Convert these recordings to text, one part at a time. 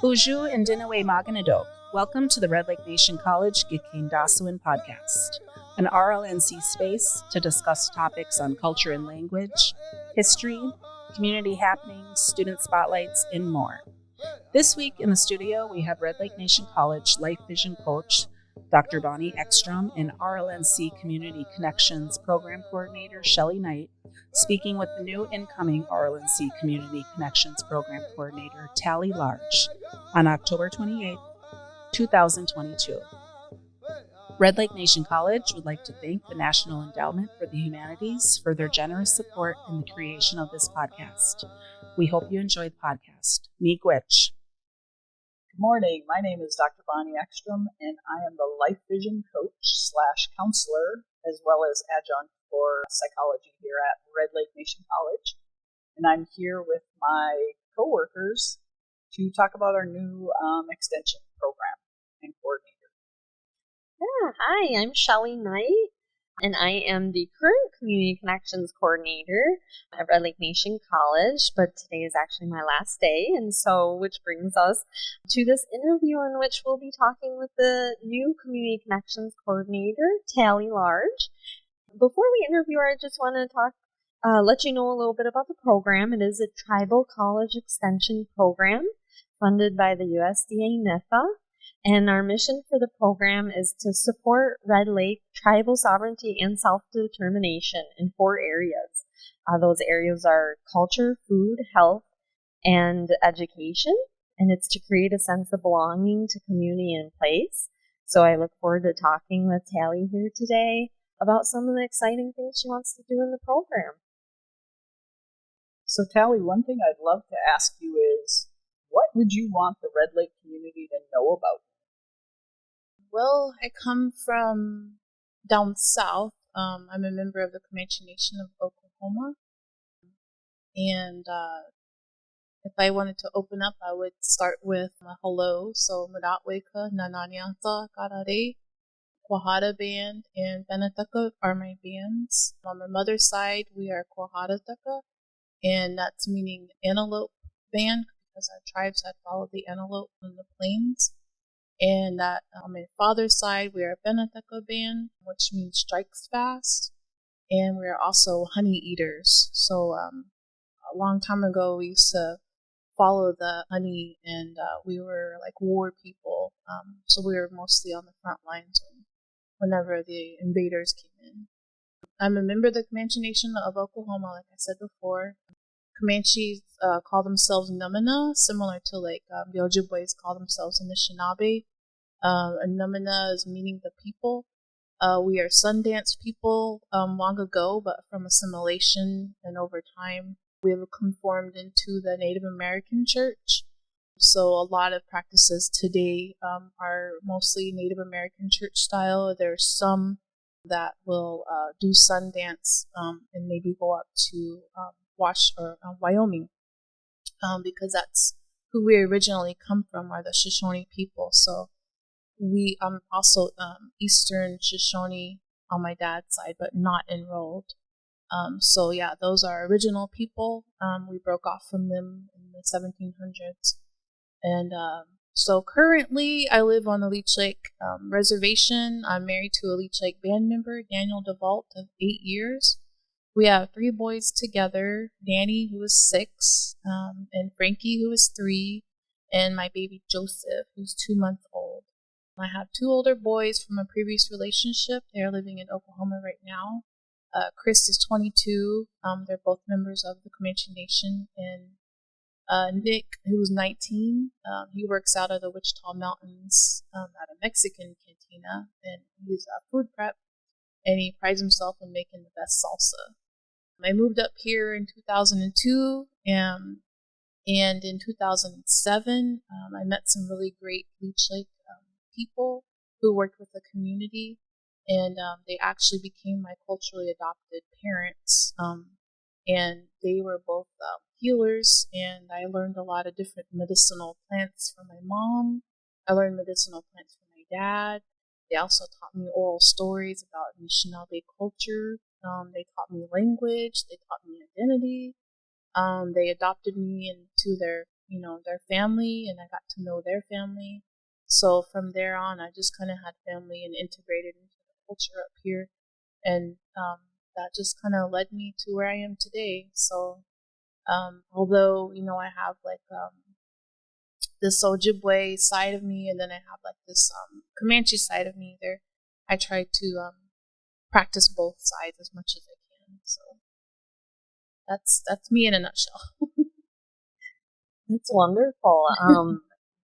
Uju and Dinawe Maganadok. Welcome to the Red Lake Nation College Gikendaasowin podcast, an RLNC space to discuss topics on culture and language, history, community happenings, student spotlights, and more. This week in the studio, we have Red Lake Nation College Life Vision Coach, Dr. Bonnie Ekstrom, and RLNC Community Connections Program Coordinator, Shelly Knight, speaking with the new incoming RLNC Community Connections Program Coordinator, Tallie Large, on October 28, 2022. Red Lake Nation College would like to thank the National Endowment for the Humanities for their generous support in the creation of this podcast. We hope you enjoyed the podcast. Miigwech. Good morning. My name is Dr. Bonnie Ekstrom, and I am the Life Vision Coach / Counselor, as well as adjunct for psychology here at Red Lake Nation College. And I'm here with my coworkers to talk about our new extension program and coordinator. Yeah, hi, I'm Shelly Knight, and I am the current Community Connections Coordinator at Red Lake Nation College, but today is actually my last day, and so which brings us to this interview in which we'll be talking with the new Community Connections Coordinator, Tallie Large. Before we interview her, I just want to let you know a little bit about the program. It is a tribal college extension program funded by the USDA NIFA. And our mission for the program is to support Red Lake tribal sovereignty and self-determination in 4 areas. Those areas are culture, food, health, and education. And it's to create a sense of belonging to community and place. So I look forward to talking with Tallie here today about some of the exciting things she wants to do in the program. So, Tallie, one thing I'd love to ask you is, what would you want the Red Lake community to know about? Well, I come from down south. I'm a member of the Comanche Nation of Oklahoma. And if I wanted to open up, I would start with a hello. So, Madatweka, Nananyata, Karare, Quahada Band, and Benetaka are my bands. On my mother's side, we are Quahadataka, and that's meaning antelope band, because our tribes had followed the antelope in the plains. And that on my father's side, we are Benetaka band, which means strikes fast. And we are also honey eaters. So a long time ago, we used to follow the honey, and we were like war people. So we were mostly on the front lines whenever the invaders came in. I'm a member of the Comanche Nation of Oklahoma, like I said before. Comanches call themselves Numina, similar to like the Ojibways call themselves Anishinaabe. Numina is meaning the people. We are Sundance people long ago, but from assimilation and over time, we have conformed into the Native American church. So a lot of practices today are mostly Native American church style. There's some that will do Sundance and maybe go up to Wyoming, because that's who we originally come from, are the Shoshone people. So we also Eastern Shoshone on my dad's side, but not enrolled. So yeah, those are original people. We broke off from them in the 1700s. And so currently I live on the Leech Lake Reservation. I'm married to a Leech Lake band member, Daniel DeVault, of 8 years. We have 3 boys together, Danny, who is 6, and Frankie, who is 3, and my baby Joseph, who's 2 months old. I have 2 older boys from a previous relationship. They're living in Oklahoma right now. Chris is 22. They're both members of the Comanche Nation. And Nick, who's 19, he works out of the Wichita Mountains at a Mexican cantina, and he's a food prep, and he prides himself in making the best salsa. I moved up here in 2002, and in 2007, I met some really great Leech Lake people who worked with the community, and they actually became my culturally adopted parents, and they were both healers, and I learned a lot of different medicinal plants from my mom. I learned medicinal plants from my dad. They also taught me oral stories about Anishinaabe culture. They taught me language. They taught me identity. They adopted me into their their family, and I got to know their family. So from there on, I just kind of had family and integrated into the culture up here, and that just kind of led me to where I am today. So although I have like this Ojibwe side of me, and then I have like this Comanche side of me. There, I try to practice both sides as much as I can. So that's me in a nutshell. That's wonderful.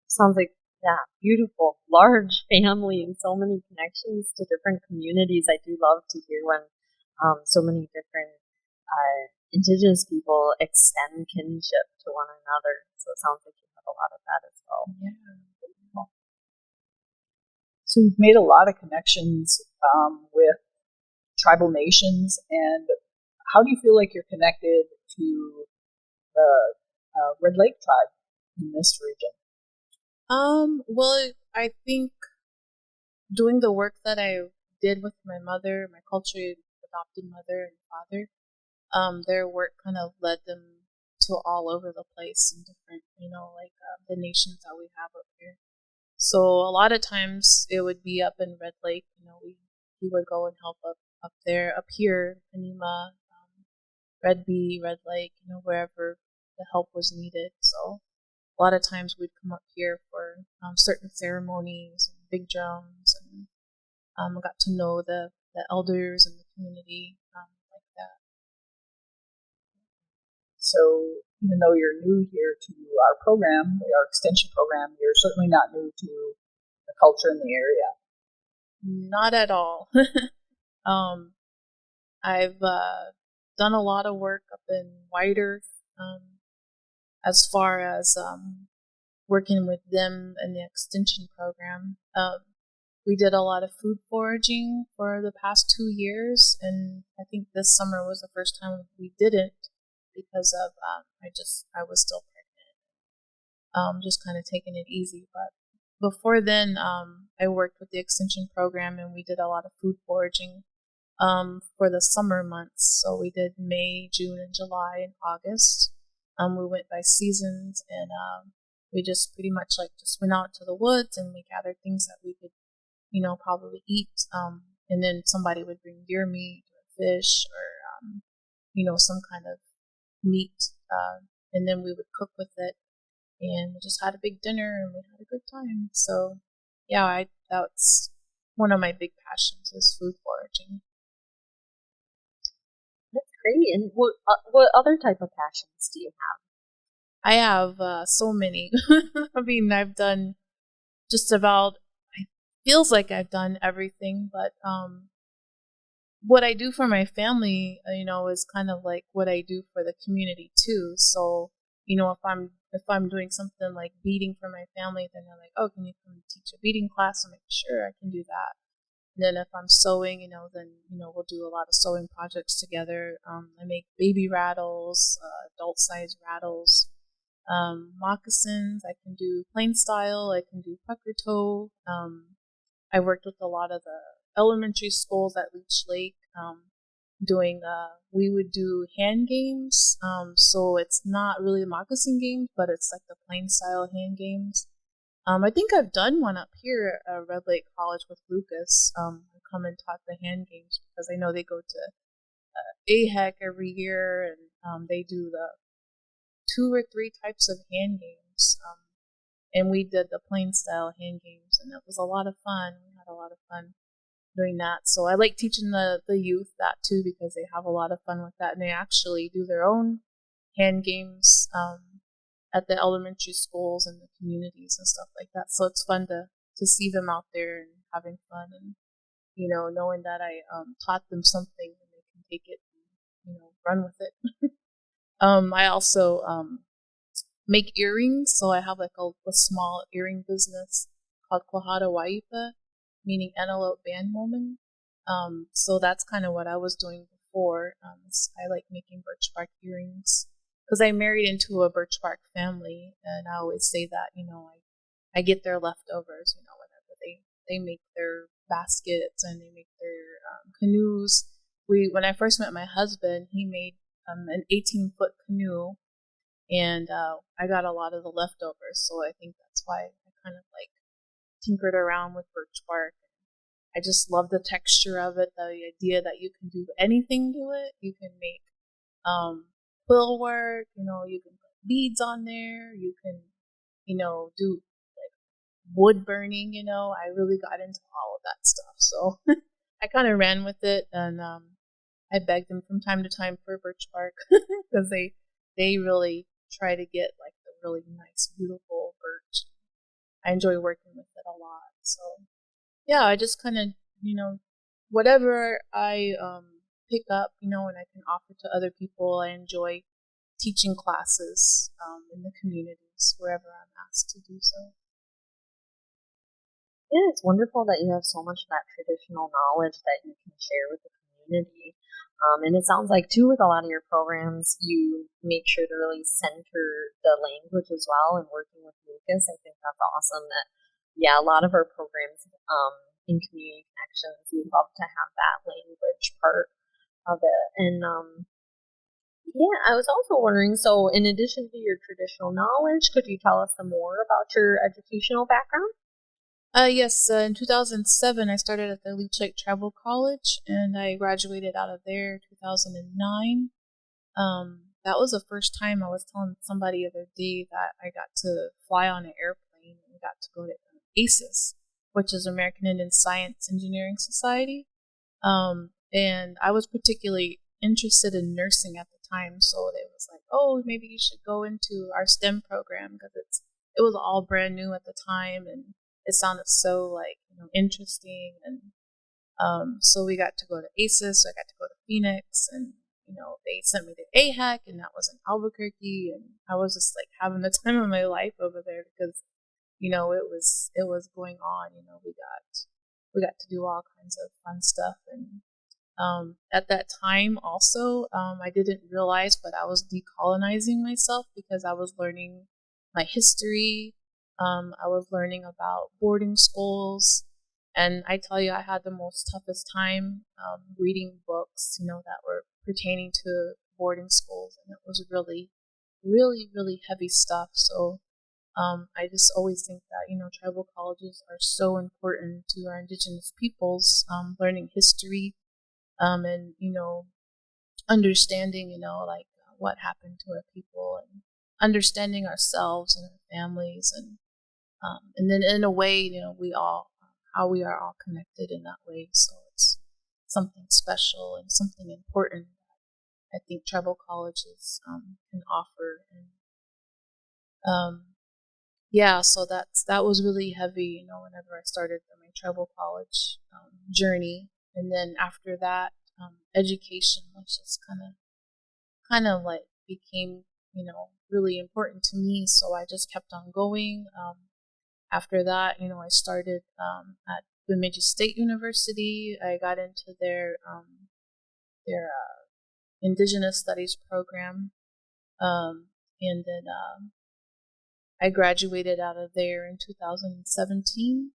Sounds like, yeah, beautiful, large family and so many connections to different communities. I do love to hear when so many different indigenous people extend kinship to one another. So it sounds like you have a lot of that as well. Yeah. So you've made a lot of connections with tribal nations, and how do you feel like you're connected to the Red Lake tribe in this region? Well, I think doing the work that I did with my mother, my culturally adopted mother and father, their work kind of led them to all over the place in different, like the nations that we have up here. So a lot of times it would be up in Red Lake. We would go and help up there, up here, Panema, Red Bee, Red Lake, wherever the help was needed. So a lot of times we'd come up here for certain ceremonies and big drums, and I got to know the elders and the community like that. So even though you're new here to our program, our extension program, you're certainly not new to the culture in the area. Not at all. I've done a lot of work up in White Earth, as far as working with them in the extension program. We did a lot of food foraging for the past 2 years, and I think this summer was the first time we didn't because of I was still pregnant, just kind of taking it easy. But before then, I worked with the extension program, and we did a lot of food foraging for the summer months. So we did May, June, and July, and August. We went by seasons, and we just pretty much just went out to the woods, and we gathered things that we could, probably eat. And then somebody would bring deer meat or fish or, some kind of meat, and then we would cook with it, and we just had a big dinner, and we had a good time. So, yeah, that's one of my big passions is food foraging. That's great. And what other type of passions do you have? I have so many. I mean, I've done just about, it feels like I've done everything, but what I do for my family, is kind of like what I do for the community too. So, if I'm doing something like beading for my family, then they're like, oh, can you come teach a beading class? I'm like, sure, I can do that. And then if I'm sewing, then, we'll do a lot of sewing projects together. I make baby rattles, adult size rattles, moccasins. I can do plain style. I can do pucker toe. I worked with a lot of the elementary schools at Leech Lake, we would do hand games. So it's not really moccasin games, but it's like the plain style hand games. I think I've done one up here at Red Lake College with Lucas. I come and taught the hand games because I know they go to AHEC every year, and they do the 2 or 3 types of hand games. And we did the plain style hand games, and it was a lot of fun. We had a lot of fun doing that. So I like teaching the youth that too, because they have a lot of fun with that, and they actually do their own hand games at the elementary schools and the communities and stuff like that. So it's fun to see them out there and having fun, and knowing that I taught them something and they can take it and run with it. I also make earrings, so I have like a small earring business called Kohada Waipa, meaning antelope bandwoman. So that's kind of what I was doing before. I like making birch bark earrings because I married into a birch bark family, and I always say that I get their leftovers. Whenever they make their baskets and they make their canoes. When I first met my husband, he made an 18-foot canoe and I got a lot of the leftovers, so I think that's why I kind of like tinkered around with birch bark. I just love the texture of it, the idea that you can do anything to it. You can make quill work, you can put beads on there, you can, do like wood burning, I really got into all of that stuff. So I kind of ran with it, and I begged them from time to time for birch bark because they really try to get like the really nice, beautiful birch. I enjoy working with it a lot. So yeah, I just kind of, whatever I pick up, and I can offer to other people. I enjoy teaching classes in the communities wherever I'm asked to do so. Yeah, it's wonderful that you have so much of that traditional knowledge that you can share with the community. And it sounds like, too, with a lot of your programs, you make sure to really center the language as well. And working with Lucas, I think that's awesome. That, yeah, a lot of our programs in Community Connections, we love to have that language part of it. And yeah, I was also wondering, so in addition to your traditional knowledge, could you tell us some more about your educational background? Yes, in 2007, I started at the Leech Lake Tribal College, and I graduated out of there in 2009. That was the first time. I was telling somebody the other day that I got to fly on an airplane and got to go to ACES, which is American Indian Science Engineering Society. And I was particularly interested in nursing at the time, so they was like, oh, maybe you should go into our STEM program, because it was all brand new at the time, and it sounded so like interesting. And so we got to go to ACES, so I got to go to Phoenix, and they sent me to AHEC, and that was in Albuquerque, and I was just like having the time of my life over there, because it was going on. We got to do all kinds of fun stuff. And at that time also, I didn't realize, but I was decolonizing myself, because I was learning my history. I was learning about boarding schools, and I tell you, I had the most toughest time reading books, that were pertaining to boarding schools, and it was really, really, really heavy stuff. So I just always think that, tribal colleges are so important to our indigenous peoples, learning history, and, understanding, like what happened to our people, and understanding ourselves and our families, and then in a way, how we are all connected in that way. So it's something special and something important that I think tribal colleges can offer. And yeah, so that was really heavy, whenever I started my tribal college journey. And then after that, education was just kind of like became, really important to me. So I just kept on going. After that, I started at Bemidji State University. I got into their Indigenous Studies program, and then I graduated out of there in 2017.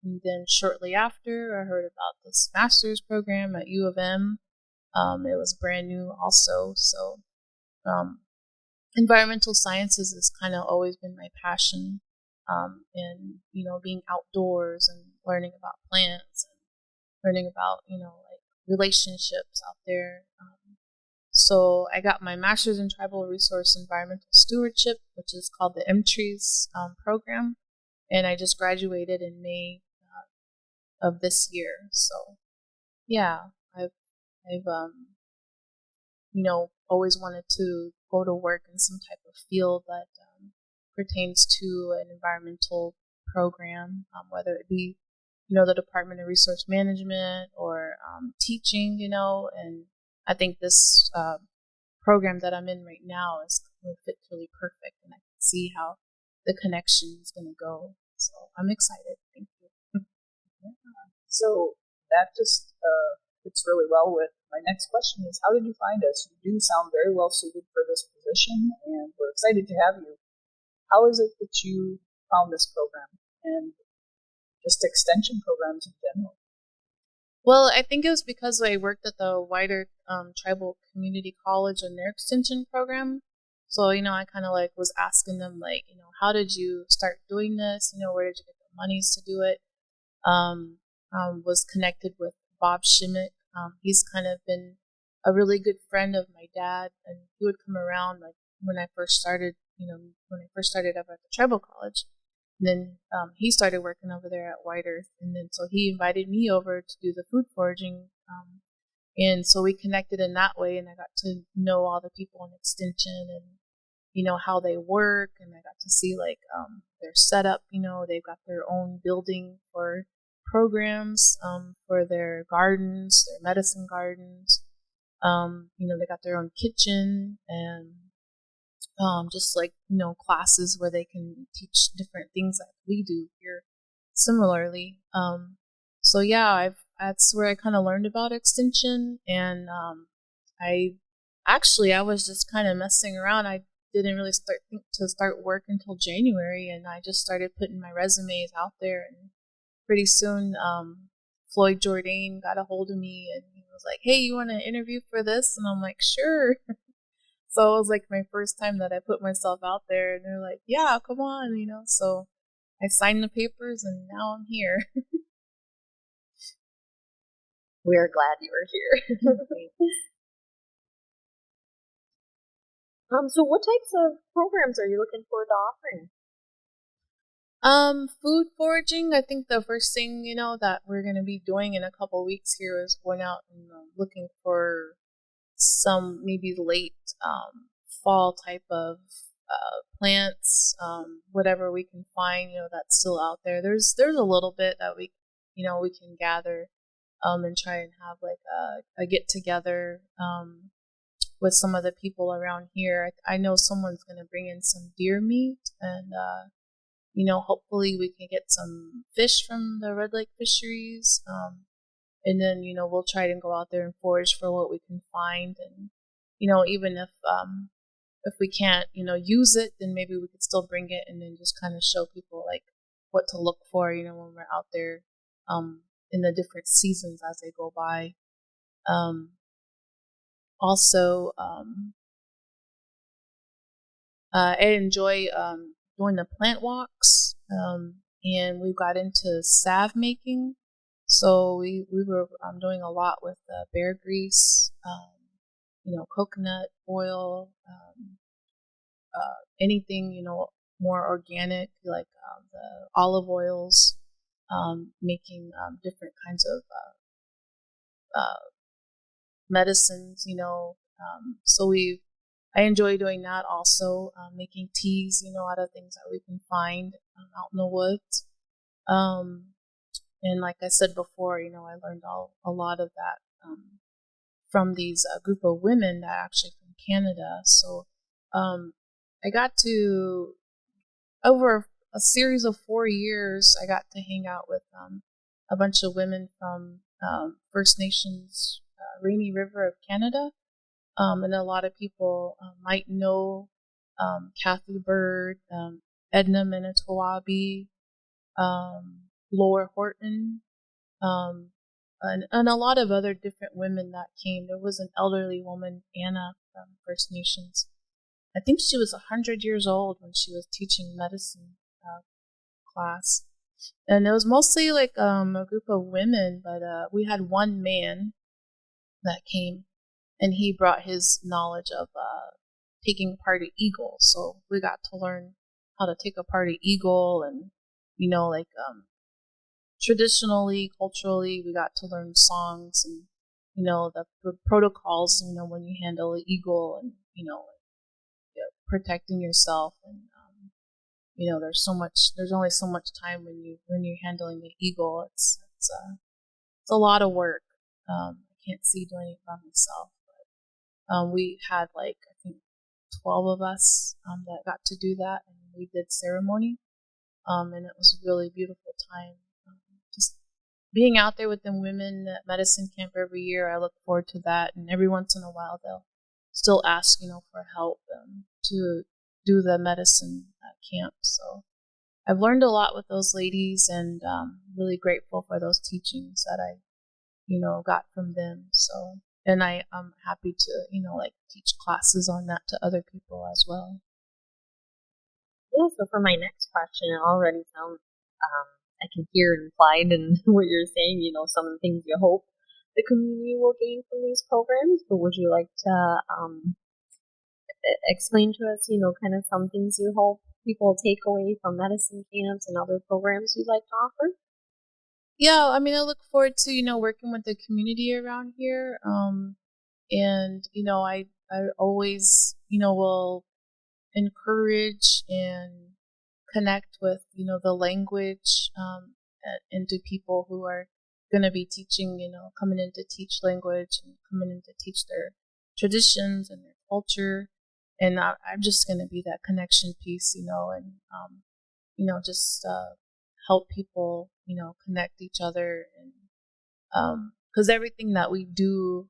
And then shortly after, I heard about this master's program at U of M. It was brand new also. So environmental sciences has kind of always been my passion. And, being outdoors and learning about plants and learning about, like relationships out there. So I got my master's in tribal resource environmental stewardship, which is called the MTREES program. And I just graduated in May of this year. So yeah, I've always wanted to go to work in some type of field that pertains to an environmental program, whether it be, the Department of Resource Management or teaching, and I think this program that I'm in right now is going to fit really perfect, and I can see how the connection is going to go. So I'm excited. Thank you. Yeah. So that just fits really well with my next question is, how did you find us? You do sound very well suited for this position, and we're excited to have you. How is it that you found this program and just extension programs in general? Well, I think it was because I worked at the wider tribal community college and their extension program. So, I kind of like was asking them, like, how did you start doing this? Where did you get the monies to do it? Was connected with Bob Shimmick. He's kind of been a really good friend of my dad, and he would come around like when I first started, over at the tribal college. And then he started working over there at White Earth, and then so he invited me over to do the food foraging, and so we connected in that way, and I got to know all the people in Extension and how they work, and I got to see like their setup. They've got their own building for programs, for their gardens, their medicine gardens. They got their own kitchen and just like classes where they can teach different things that we do here similarly. So yeah, that's where I kind of learned about Extension, and I was just kind of messing around. I didn't really start work until January, and I just started putting my resumes out there, and pretty soon Floyd Jourdain got a hold of me, and he was like, "Hey, you want to interview for this?" And I'm like, "Sure." So it was like my first time that I put myself out there, and they're like, "Yeah, come on," So I signed the papers, and now I'm here. We're glad you were here. So what types of programs are you looking forward to offering? Food foraging. I think the first thing, that we're going to be doing in a couple weeks here is going out and looking for some maybe late fall type of plants, whatever we can find, that's still out there. There's a little bit that we can gather, and try and have like a get together, with some of the people around here. I know someone's going to bring in some deer meat, and hopefully we can get some fish from the Red Lake fisheries, and then we'll try to go out there and forage for what we can find, and even if we can't use it, then maybe we could still bring it and then just kind of show people like what to look for when we're out there, in the different seasons as they go by. Also, I enjoy doing the plant walks, and we got into salve making. So we were doing a lot with bear grease, coconut oil, anything more organic, like the olive oils, making different kinds of medicines. So I enjoy doing that also, making teas, out of things that we can find out in the woods. And like I said before, I learned a lot of that from these group of women that are actually from Canada. So I got to, over a series of 4 years, I got to hang out with a bunch of women from First Nations Rainy River of Canada. And a lot of people might know Kathy Bird, Edna Manitowabi, Laura Horton, and a lot of other different women that came. There was an elderly woman, Anna, from First Nations. I think she was 100 years old when she was teaching medicine class. And it was mostly like a group of women, but we had one man that came, and he brought his knowledge of taking apart an eagle. So we got to learn how to take apart an eagle, and traditionally, culturally, we got to learn songs and the protocols. When you handle an eagle, and protecting yourself, and there's only so much time when you're handling an eagle. It's a lot of work. I can't see doing it by myself. We had I think 12 of us that got to do that, and we did ceremony, and it was a really beautiful time. Just being out there with them women at medicine camp every year, I look forward to that. And every once in a while, they'll still ask, for help to do the medicine camp. So I've learned a lot with those ladies, and really grateful for those teachings that I got from them. So And I am happy to, like teach classes on that to other people as well. Yeah, so for my next question, it already sounds, I can hear it implied in what you're saying, some of the things you hope the community will gain from these programs, but would you like to explain to us, kind of some things you hope people take away from medicine camps and other programs you'd like to offer? Yeah, I mean, I look forward to, working with the community around here. And, I always, will encourage and connect with, the language, and to people who are going to be teaching, coming in to teach language and coming in to teach their traditions and their culture. And I'm just going to be that connection piece, and, just help people, connect each other. And because everything that we do,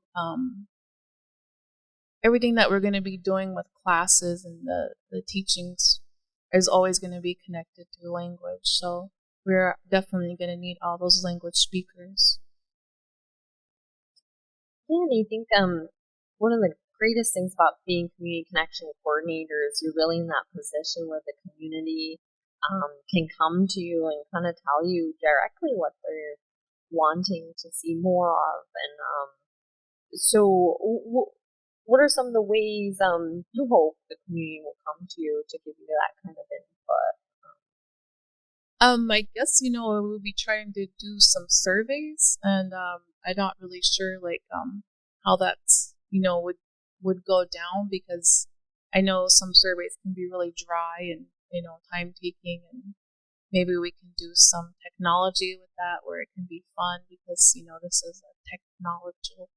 everything that we're going to be doing with classes and the teachings is always going to be connected to language. So we're definitely going to need all those language speakers. Yeah, and I think one of the greatest things about being community connection coordinator is you're really in that position where the community can come to you and kind of tell you directly what they're wanting to see more of. And so what are some of the ways you hope the community will come to you to give you that kind of input? I guess, we'll be trying to do some surveys, and I'm not really sure how that's, would go down, because I know some surveys can be really dry and, time taking, and maybe we can do some technology with that where it can be fun, because, this is a technological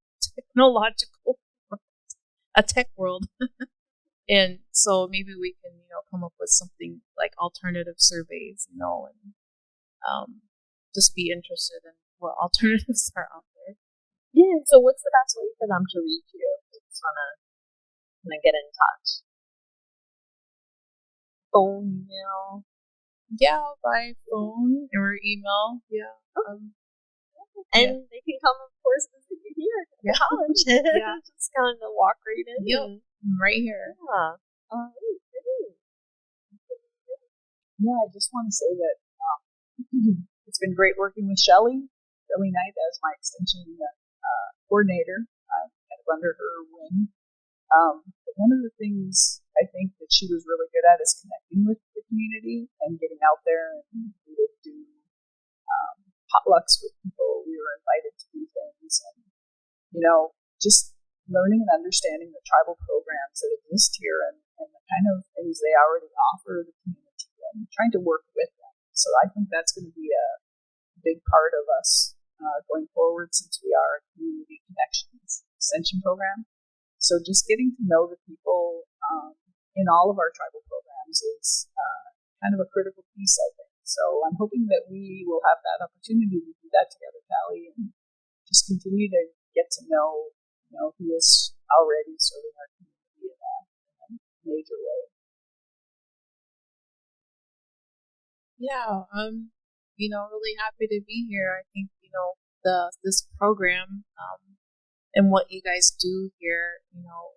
a tech world. And so maybe we can, come up with something like alternative surveys, and just be interested in what alternatives are out there. Yeah, so what's the best way for them to reach you if they just want to get in touch? Phone, email? Yeah, by phone or email. Yeah. And they can come, of course, visit you here at the college. Yeah. Just kind of walk right in. Yep. Right here. Yeah. Yeah, I just want to say that it's been great working with Shelly Knight as my extension coordinator. I'm kind of under her wing. But one of the things I think that she was really good at is connecting with the community and getting out there. And we would do potlucks with people. We were invited to do things, and just learning and understanding the tribal programs that exist here, and the kind of things they already offer the community, and trying to work with them. So I think that's going to be a big part of us going forward, since we are a community connections extension program. So just getting to know the people in all of our tribal programs is kind of a critical piece, I think. So I'm hoping that we will have that opportunity to do that together, Tallie, and just continue to get to know, who is already serving our community in a major way. Yeah, I'm, really happy to be here. I think, this program and what you guys do here,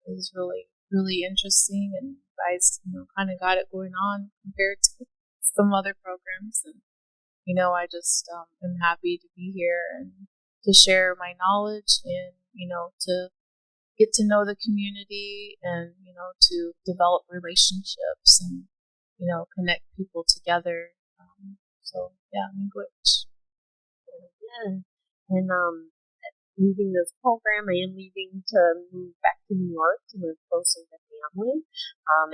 is really, really interesting, and you guys, kind of got it going on compared to some other programs. And, I just am happy to be here and to share my knowledge, and, to get to know the community, and, to develop relationships, and, connect people together. So, yeah, language. Yeah. And leaving this program, I am leaving to move back to New York to live closer to family.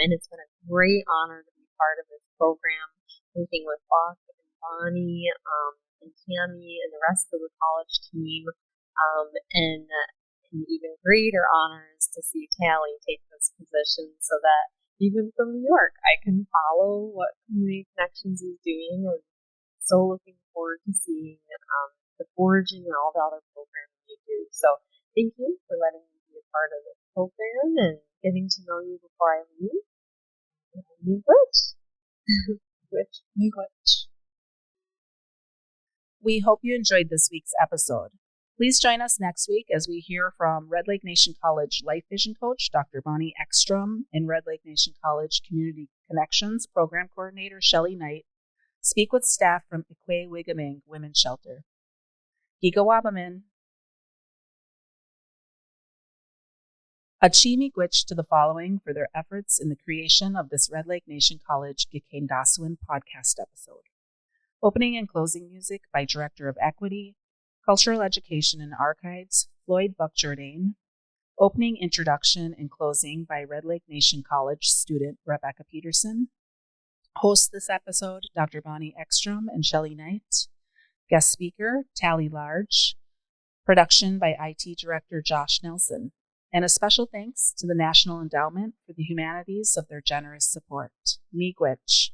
And it's been a great honor to be part of this program, working with Buck and Bonnie, and Tammy and the rest of the college team. And an even greater honor is to see Tallie take this position, so that even from New York, I can follow what Community Connections is doing, and so looking forward to seeing the foraging and all the other programs you do. So thank you for letting me be a part of this program and getting to know you before I leave. Miigwech. Miigwech. We hope you enjoyed this week's episode. Please join us next week as we hear from Red Lake Nation College Life Vision Coach, Dr. Bonnie Ekstrom, and Red Lake Nation College Community Connections Program Coordinator, Shelly Knight, speak with staff from Ikwe-Wigaming Women's Shelter. Gigawabamin. Achimi Gwitch to the following for their efforts in the creation of this Red Lake Nation College Gikendaasowin podcast episode. Opening and closing music by Director of Equity, Cultural Education and Archives, Floyd Buckjordane. Opening, introduction, and closing by Red Lake Nation College student Rebecca Peterson. Host this episode, Dr. Bonnie Ekstrom and Shelly Knight. Guest speaker, Tallie Large. Production by IT Director Josh Nelson. And a special thanks to the National Endowment for the Humanities of their generous support. Miigwech.